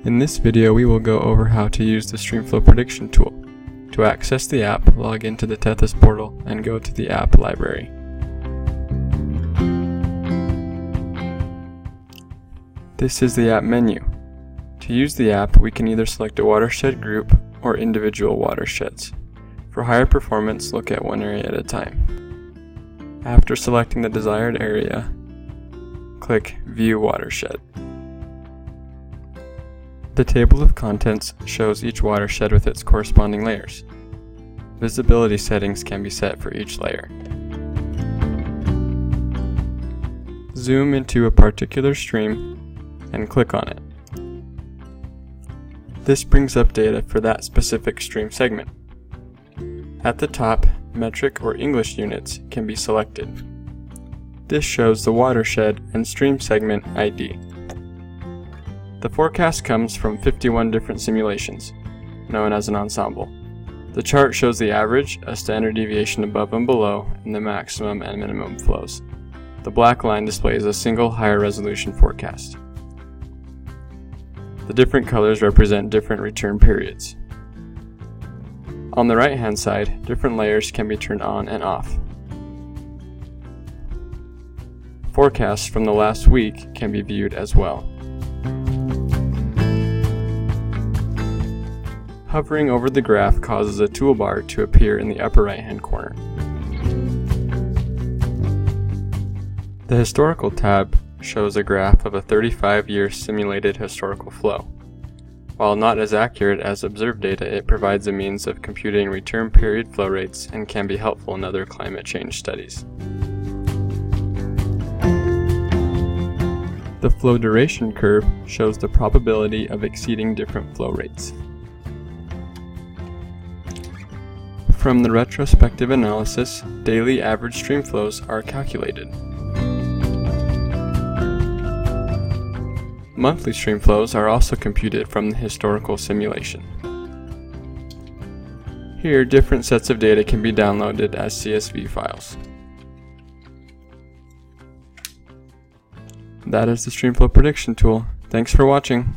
In this video, we will go over how to use the Streamflow Prediction Tool. To access the app, log into the Tethys portal and go to the app library. This is the app menu. To use the app, we can either select a watershed group or individual watersheds. For higher performance, look at one area at a time. After selecting the desired area, click View Watershed. The table of contents shows each watershed with its corresponding layers. Visibility settings can be set for each layer. Zoom into a particular stream and click on it. This brings up data for that specific stream segment. At the top, metric or English units can be selected. This shows the watershed and stream segment ID. The forecast comes from 51 different simulations, known as an ensemble. The chart shows the average, a standard deviation above and below, and the maximum and minimum flows. The black line displays a single higher resolution forecast. The different colors represent different return periods. On the right-hand side, different layers can be turned on and off. Forecasts from the last week can be viewed as well. Hovering over the graph causes a toolbar to appear in the upper right-hand corner. The Historical tab shows a graph of a 35-year simulated historical flow. While not as accurate as observed data, it provides a means of computing return period flow rates and can be helpful in other climate change studies. The flow duration curve shows the probability of exceeding different flow rates. From the retrospective analysis, daily average stream flows are calculated. Monthly stream flows are also computed from the historical simulation. Here, different sets of data can be downloaded as CSV files. That is the Streamflow Prediction Tool. Thanks for watching.